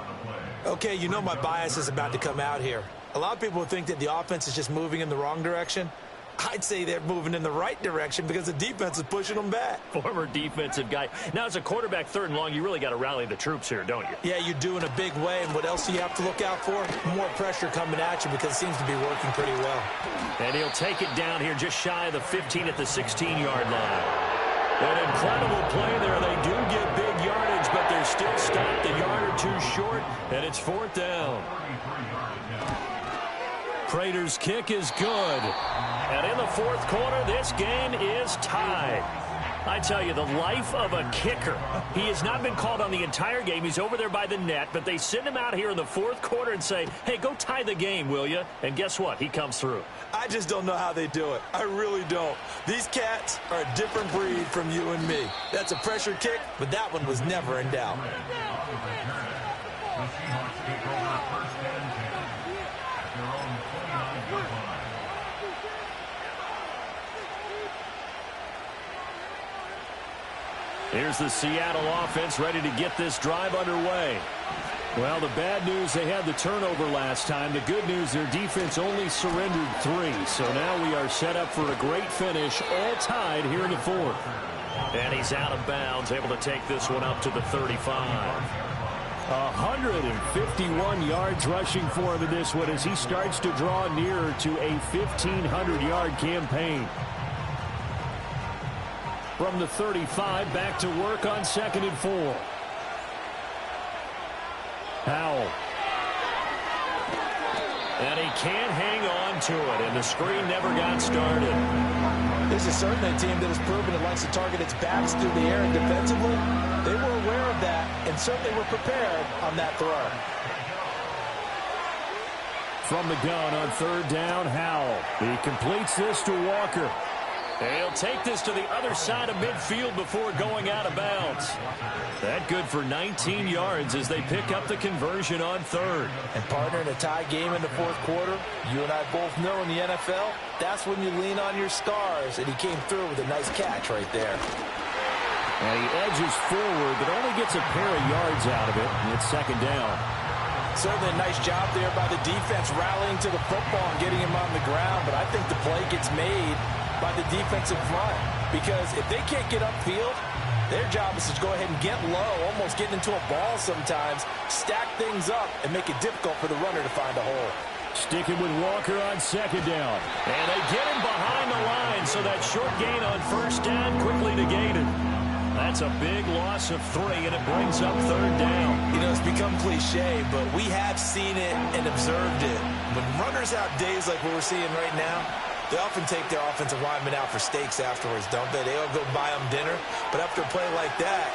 Okay, you know my bias is about to come out here. A lot of people think that the offense is just moving in the wrong direction. I'd say they're moving in the right direction because the defense is pushing them back. Former defensive guy. Now, as a quarterback 3rd and long, you really got to rally the troops here, don't you? Yeah, you do in a big way. And what else do you have to look out for? More pressure coming at you because it seems to be working pretty well. And he'll take it down here just shy of the 15 at the 16-yard line. An incredible play there. They do get big yardage, but they're still stopped a yard or 2 short, and it's 4th down. Prater's kick is good. And in the 4th quarter, this game is tied. I tell you, the life of a kicker. He has not been called on the entire game. He's over there by the net, but they send him out here in the 4th quarter and say, hey, go tie the game, will you? And guess what? He comes through. I just don't know how they do it. I really don't. These cats are a different breed from you and me. That's a pressure kick, but that one was never in doubt. Here's the Seattle offense ready to get this drive underway. Well, the bad news, they had the turnover last time. The good news, their defense only surrendered 3. So now we are set up for a great finish, all tied here in the fourth. And he's out of bounds, able to take this one up to the 35. 151 yards rushing for him in this one as he starts to draw nearer to a 1,500-yard campaign. From the 35, back to work on 2nd and 4. Howell. And he can't hang on to it, and the screen never got started. This is certainly a team that has proven it likes to target its backs through the air, and defensively, they were aware of that and certainly were prepared on that throw. From the gun on 3rd down, Howell. He completes this to Walker. He'll take this to the other side of midfield before going out of bounds. That good for 19 yards as they pick up the conversion on 3rd. And partner, in a tie game in the 4th quarter, you and I both know in the NFL, that's when you lean on your stars, and he came through with a nice catch right there. And he edges forward, but only gets a pair of yards out of it, and it's 2nd down. Certainly a nice job there by the defense rallying to the football and getting him on the ground, but I think the play gets made by the defensive front, because if they can't get upfield, their job is to go ahead and get low, almost getting into a ball sometimes, stack things up, and make it difficult for the runner to find a hole. Sticking with Walker on 2nd down. And they get him behind the line, so that short gain on 1st down quickly negated. That's a big loss of 3, and it brings up 3rd down. You know, it's become cliche, but we have seen it and observed it. When runners have days like what we're seeing right now, they often take their offensive linemen out for steaks afterwards, don't they? They all go buy them dinner. But after a play like that,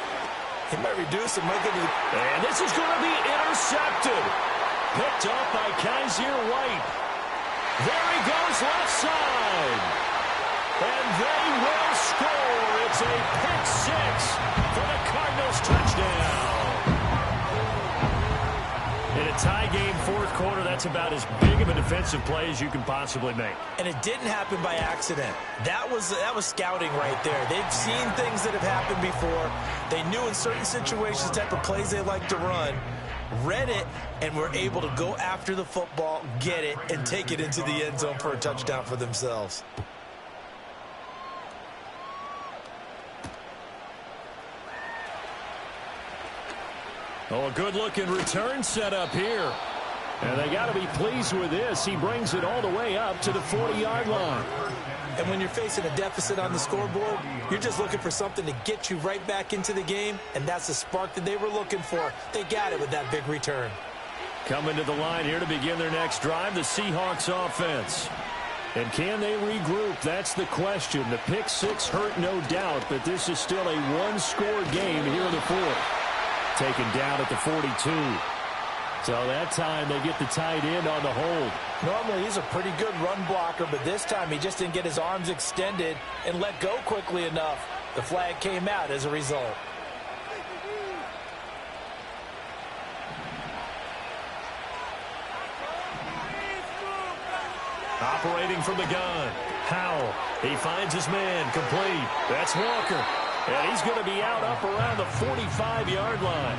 he might reduce it, might get to the... And this is going to be intercepted. Picked up by Kaiser White. There he goes left side. And they will score. It's a pick 6 for the Cardinals touchdown. In a tie game, 4th quarter, that's about as big of a defensive play as you can possibly make. And it didn't happen by accident. That was scouting right there. They've seen things that have happened before. They knew in certain situations the type of plays they like to run, read it, and were able to go after the football, get it, and take it into the end zone for a touchdown for themselves. Oh, a good-looking return set up here. And they got to be pleased with this. He brings it all the way up to the 40-yard line. And when you're facing a deficit on the scoreboard, you're just looking for something to get you right back into the game, and that's the spark that they were looking for. They got it with that big return. Coming to the line here to begin their next drive, the Seahawks offense. And can they regroup? That's the question. The pick 6 hurt, no doubt, but this is still a one-score game here in the 4th. Taken down at the 42. So that time they get the tight end on the hold. Normally he's a pretty good run blocker, but this time he just didn't get his arms extended and let go quickly enough. The flag came out as a result. Operating from the gun, Howell. He finds his man, complete. That's Walker. And he's going to be out up around the 45-yard line.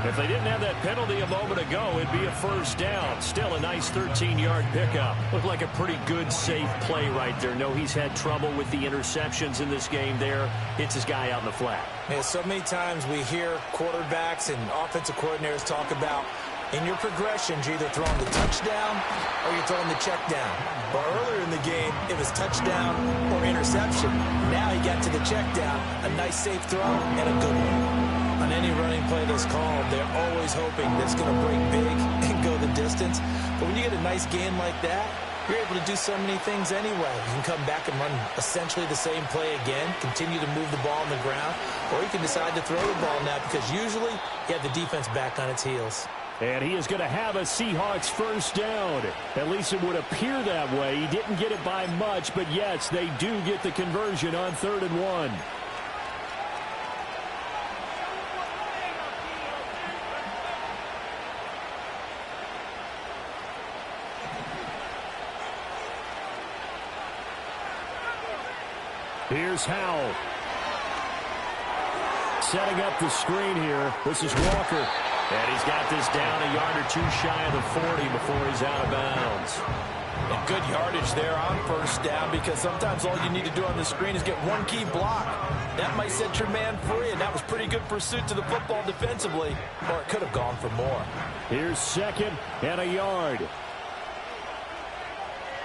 If they didn't have that penalty a moment ago, it'd be a 1st down. Still a nice 13-yard pickup. Looked like a pretty good, safe play right there. No, he's had trouble with the interceptions in this game there. Hits his guy out in the flat. Man, so many times we hear quarterbacks and offensive coordinators talk about in your progressions, you're either throwing the touchdown or you're throwing the check down. But earlier in the game, it was touchdown or interception. Now he got to the check down, a nice safe throw, and a good one. On any running play that's called, they're always hoping that's going to break big and go the distance. But when you get a nice gain like that, you're able to do so many things anyway. You can come back and run essentially the same play again, continue to move the ball on the ground, or you can decide to throw the ball now because usually you have the defense back on its heels. And he is going to have a Seahawks 1st down. At least it would appear that way. He didn't get it by much, but yes, they do get the conversion on 3rd and 1. Here's Howell. Setting up the screen here. This is Walker. And he's got this down a yard or two shy of the 40 before he's out of bounds. And good yardage there on first down, because sometimes all you need to do on the screen is get one key block. That might set your man free, and that was pretty good pursuit to the football defensively, or it could have gone for more. Here's 2nd and a yard.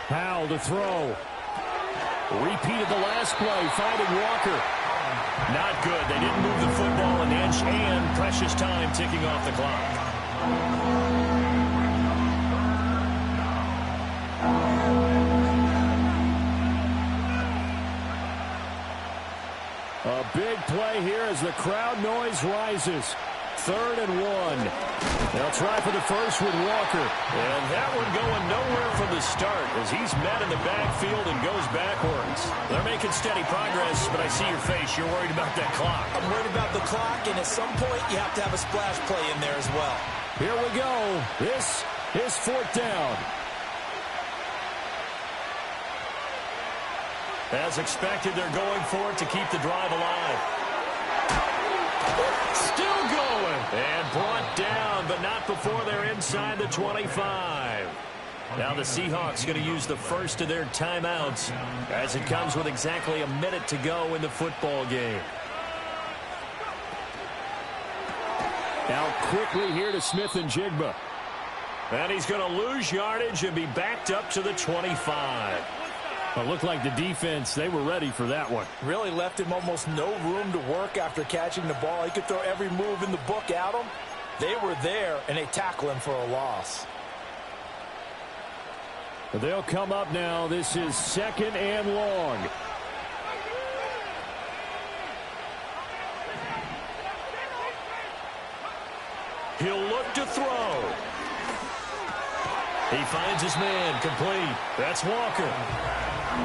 Howell to throw. Repeated the last play, finding Walker. Not good. They didn't move the football an inch, and precious time ticking off the clock. A big play here as the crowd noise rises. 3rd and 1. They'll try for the first with Walker. And that one going nowhere from the start as he's met in the backfield and goes backwards. They're making steady progress, but I see your face. You're worried about that clock. I'm worried about the clock, and at some point you have to have a splash play in there as well. Here we go. This is 4th down. As expected, they're going for it to keep the drive alive. Still going. And brought down, but not before they're inside the 25. Now the Seahawks going to use the first of their timeouts as it comes with exactly a minute to go in the football game. Now quickly here to Smith-Njigba. And he's going to lose yardage and be backed up to the 25. It looked like the defense, they were ready for that one. Really left him almost no room to work after catching the ball. He could throw every move in the book at him. They were there, and they tackle him for a loss. They'll come up now. This is 2nd and long. He'll look to throw. He finds his man complete. That's Walker.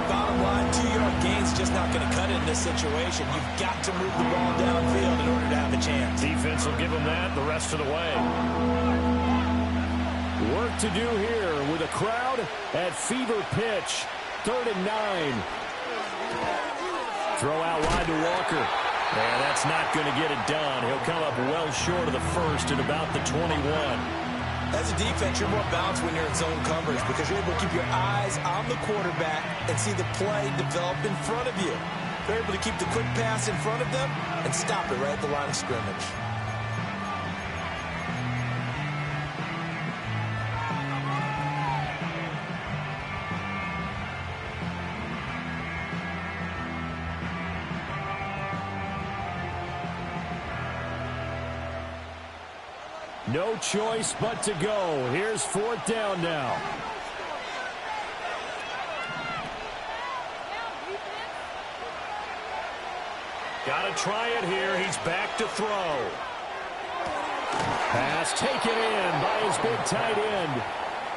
Bottom line, 2-yard gain's just not going to cut it in this situation. You've got to move the ball downfield in order to have a chance. Defense will give him that the rest of the way. Work to do here with a crowd at fever pitch. 3rd and 9. Throw out wide to Walker. And that's not going to get it done. He'll come up well short of the first at about the 21. As a defense, you're more balanced when you're in zone coverage because you're able to keep your eyes on the quarterback and see the play develop in front of you. They're able to keep the quick pass in front of them and stop it right at the line of scrimmage. No choice but to go. Here's 4th down now. Got to try it here. He's back to throw. Pass taken in by his big tight end.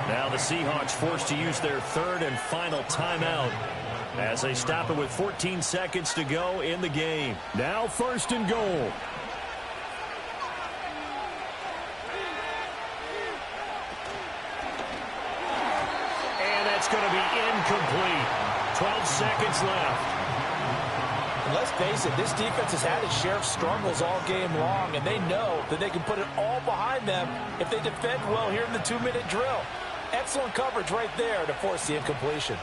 Now the Seahawks forced to use their 3rd and final timeout as they stop it with 14 seconds to go in the game. Now 1st and goal. It's going to be incomplete. 12 seconds left. And let's face it, this defense has had its share of struggles all game long, and they know that they can put it all behind them if they defend well here in the 2-minute drill. Excellent coverage right there to force the incompletion.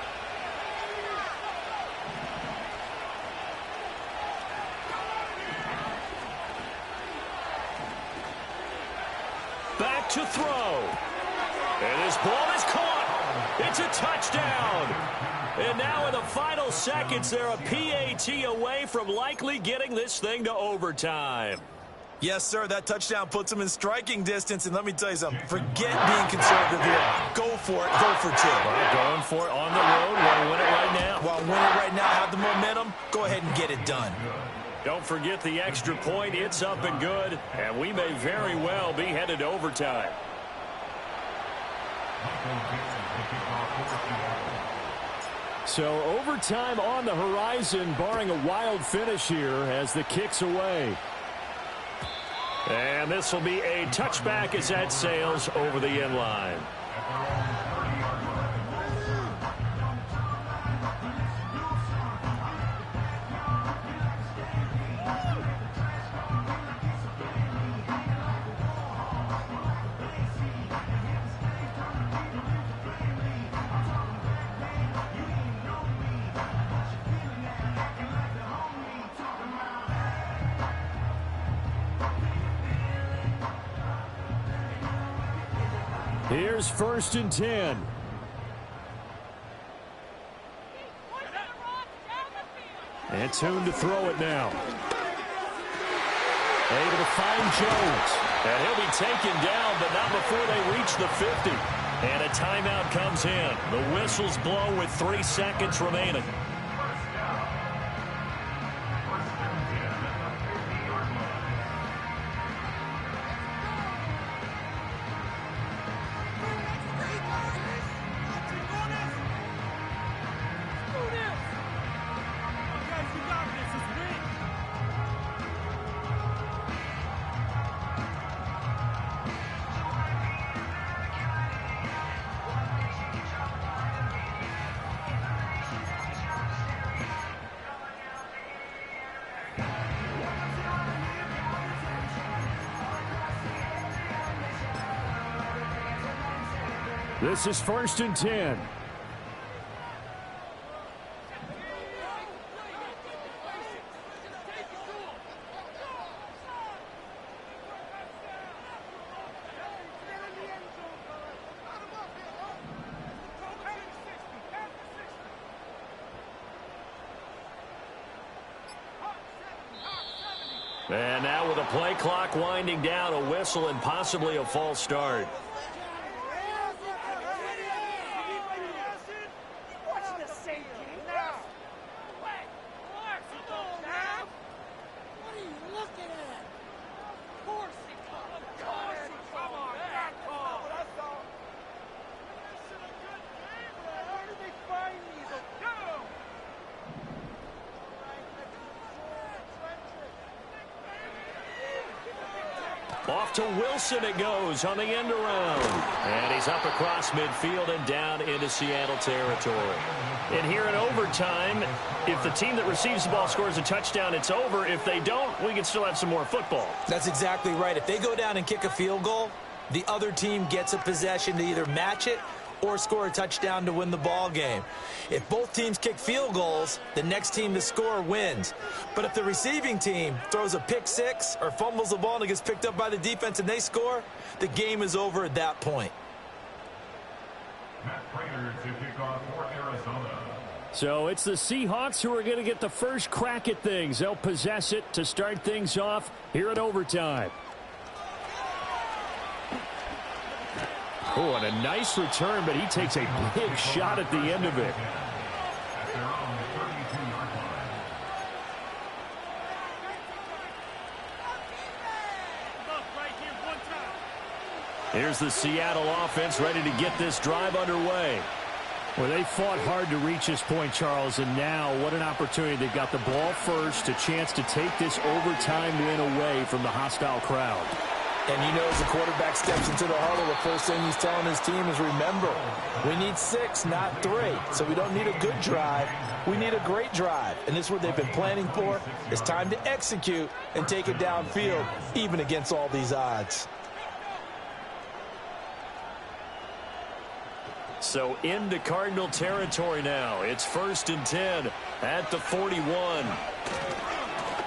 Back to throw. And his ball is caught. It's a touchdown. And now in the final seconds, they're a PAT away from likely getting this thing to overtime. Yes, sir, that touchdown puts them in striking distance. And let me tell you something, forget being conservative here. Go for it, go for 2. Going for it on the road. Want to win it right now. Want to win it right now, have the momentum, go ahead and get it done. Don't forget the extra point. It's up and good. And we may very well be headed to overtime. So overtime on the horizon, barring a wild finish here as the kick's away. And this will be a touchback as that sails over the end line. Here's 1st and 10. And Tune to throw it now. Able to find Jones. And he'll be taken down, but not before they reach the 50. And a timeout comes in. The whistles blow with 3 seconds remaining. This is 1st and 10. And now with the play clock winding down, a whistle and possibly a false start. Off to Wilson it goes on the end around. And he's up across midfield and down into Seattle territory. And here in overtime, if the team that receives the ball scores a touchdown, it's over. If they don't, we can still have some more football. That's exactly right. If they go down and kick a field goal, the other team gets a possession to either match it or score a touchdown to win the ball game. If both teams kick field goals, the next team to score wins. But if the receiving team throws a pick six or fumbles the ball and it gets picked up by the defense and they score, the game is over at that point. Matt Prater to kick off for Arizona. So it's the Seahawks who are going to get the first crack at things. They'll possess it to start things off here in overtime. Oh, and a nice return, but he takes a big shot at the end of it. Here's the Seattle offense ready to get this drive underway. Well, they fought hard to reach this point, Charles, and now what an opportunity. They got the ball first, a chance to take this overtime win away from the hostile crowd. And you know, as the quarterback steps into the huddle, the first thing he's telling his team is, remember, we need 6, not 3. So we don't need a good drive. We need a great drive. And this is what they've been planning for. It's time to execute and take it downfield, even against all these odds. So into Cardinal territory now. It's 1st and 10 at the 41.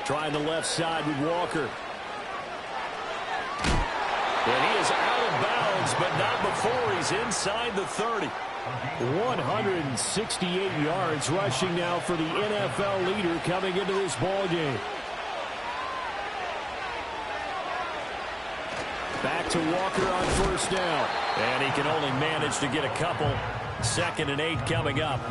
Trying the left side with Walker. And he is out of bounds, but not before he's inside the 30. 168 yards rushing now for the NFL leader coming into this ball game. Back to Walker on 1st down. And he can only manage to get a couple. 2nd and 8 coming up.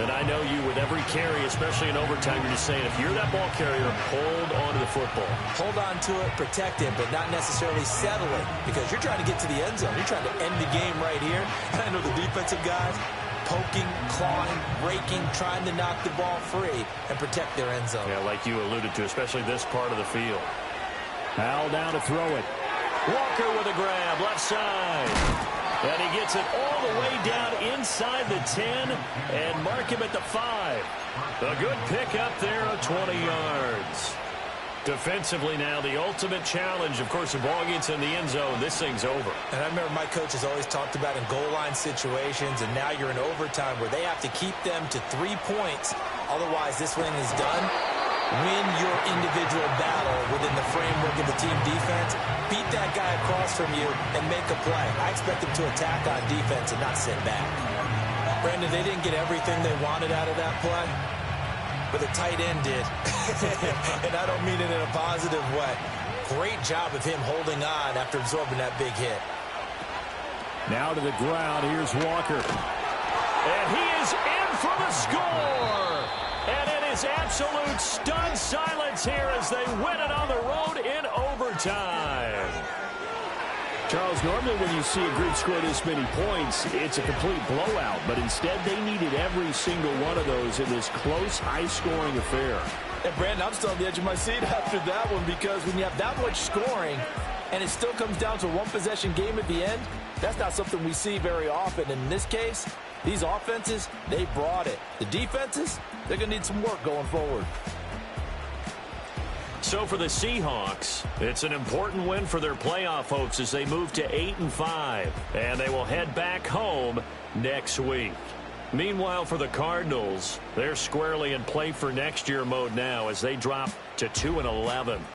And I know you, with every carry, especially in overtime, you're just saying, if you're that ball carrier, hold on to the football. Hold on to it, protect it, but not necessarily settle it, because you're trying to get to the end zone. You're trying to end the game right here. I know the defensive guys poking, clawing, raking, trying to knock the ball free and protect their end zone. Yeah, like you alluded to, especially this part of the field. Al down to throw it. Walker with a grab, left side. And he gets it all the way down inside the 10 and mark him at the 5. A good pick up there of 20 yards. Defensively now, the ultimate challenge. Of course, the ball gets in the end zone. This thing's over. And I remember my coach has always talked about in goal line situations, and now you're in overtime where they have to keep them to 3 points. Otherwise, this win is done. Win your individual battle within the framework of the team defense. Beat that guy across from you and make a play. I expect them to attack on defense and not sit back. Brandon, they didn't get everything they wanted out of that play, but the tight end did. And I don't mean it in a positive way. Great job of him holding on after absorbing that big hit. Now to the ground. Here's Walker. And he is in for the score. And it is absolute stunned silence here as they win it on the road in overtime. Charles, normally when you see a group score this many points, it's a complete blowout. But instead, they needed every single one of those in this close, high-scoring affair. And, Brandon, I'm still on the edge of my seat after that one because when you have that much scoring and it still comes down to a one-possession game at the end, that's not something we see very often. And in this case, these offenses, they brought it. The defenses, they're going to need some work going forward. So for the Seahawks, it's an important win for their playoff hopes as they move to 8-5, and they will head back home next week. Meanwhile, for the Cardinals, they're squarely in play for next year mode now as they drop to 2-11.